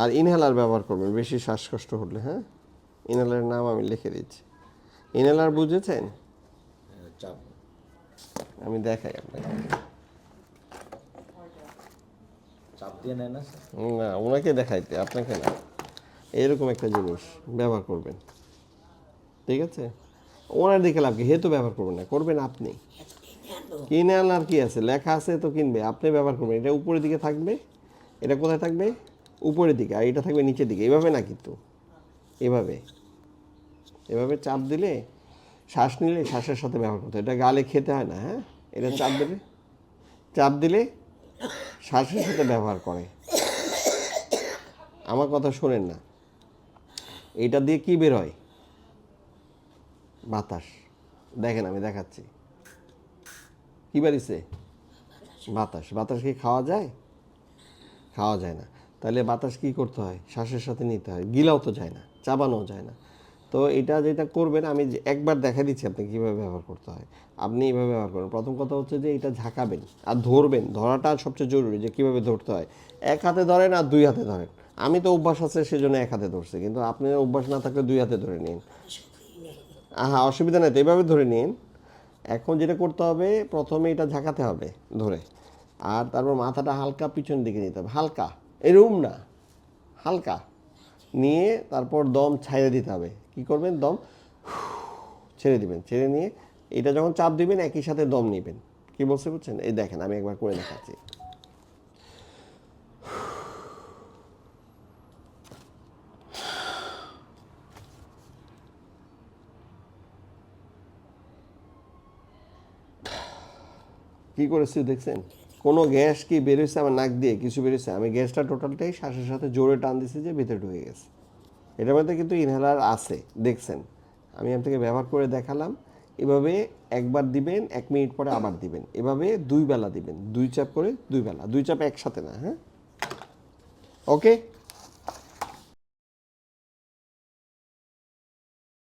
আর inhaler ব্যবহার করবেন বেশি শ্বাসকষ্ট হলে। হ্যাঁ, ইনহেলারের নাম আমি লিখে দিচ্ছি। ইনহেলার বুঝেছেন? চাপ আমি দেখাই আপনাকে। চাপ দিয়ে নেয় না না, ওনাকে দেখাইতে, আপনাকে না। এরকম একটা জিনিস ব্যবহার করবেন, ঠিক আছে? ওনার দিকে লাভ কি, হে তো ব্যবহার করবেন না, করবেন আপনি। কিনে আনার কি আছে, লেখা আছে তো কিনবে, আপনি ব্যবহার করবেন। এটা উপরের দিকে থাকবে, এটা কোথায় থাকবে? উপরের দিকে, আর এটা থাকবে নিচের দিকে। এভাবে না কিন্তু, এভাবে এভাবে চাপ দিলে, শ্বাস নিলে শ্বাসের সাথে ব্যবহার করতে হয়। এটা গালে খেতে হয় না। হ্যাঁ, এটা চাপ দিলে শ্বাসের সাথে ব্যবহার করে। আমার কথা শোনেন না, এটা দিয়ে কি বের হয়? বাতাস। দেখেন আমি দেখাচ্ছি, কি বাড়িছে? বাতাস। বাতাস কি খাওয়া যায়? খাওয়া যায় না। তাহলে বাতাস কি করতে হয়? শ্বাসের সাথে নিতে হয়। গিলাও তো যায় না, চাবানোও যায় না। তো এটা যেটা করবেন, আমি একবার দেখা দিচ্ছি আপনি কীভাবে ব্যবহার করতে হয়। আপনি এইভাবে ব্যবহার করবেন। প্রথম কথা হচ্ছে যে এটা ঝাঁকাবেন আর ধরবেন। ধরাটা সবচেয়ে জরুরি, যে কীভাবে ধরতে হয়। এক হাতে ধরেন আর দুই হাতে ধরেন। আমি তো অভ্যাস আছে সেজন্য এক হাতে ধরছি, কিন্তু আপনার অভ্যাস না থাকলে দুই হাতে ধরে নিন। হ্যাঁ, অসুবিধা নেই তো, এভাবে ধরে নিন। এখন যেটা করতে হবে, প্রথমে এটা ঝাঁকাতে হবে ধরে, আর তারপর মাথাটা হালকা পিছন দিকে নিতে হবে, হালকা, এরকম না, হালকা নিয়ে তারপর দম ছাইড়ে দিতে হবে। কি করবেন? দম ছেড়ে দিবেন। ছেড়ে নিয়ে এটা যখন চাপ দিবেন একই সাথে দম নেবেন। কি বলছে বুঝছেন? এই দেখেন আমি একবার করে দেখাচ্ছি। কি করেছি দেখছেন? কোনো গ্যাস কি বেরোচ্ছে আমার নাক দিয়ে? কিছু বেরোচ্ছে? আমি গ্যাসটা টোটালটাই শ্বাসের সাথে জোরে টান দিছি যে ভিতরে ঢুকে গেছে। এটার মধ্যে কিন্তু ইনহেলার আছে, দেখছেন? আমি আপনাকে ব্যবহার করে দেখালাম। এভাবে একবার দিবেন, 1 মিনিট পরে আবার দিবেন। এভাবে 2 বেলা দিবেন, 2 চাপ করে 2 বেলা, 2 চাপ একসাথে না। হ্যাঁ, ওকে।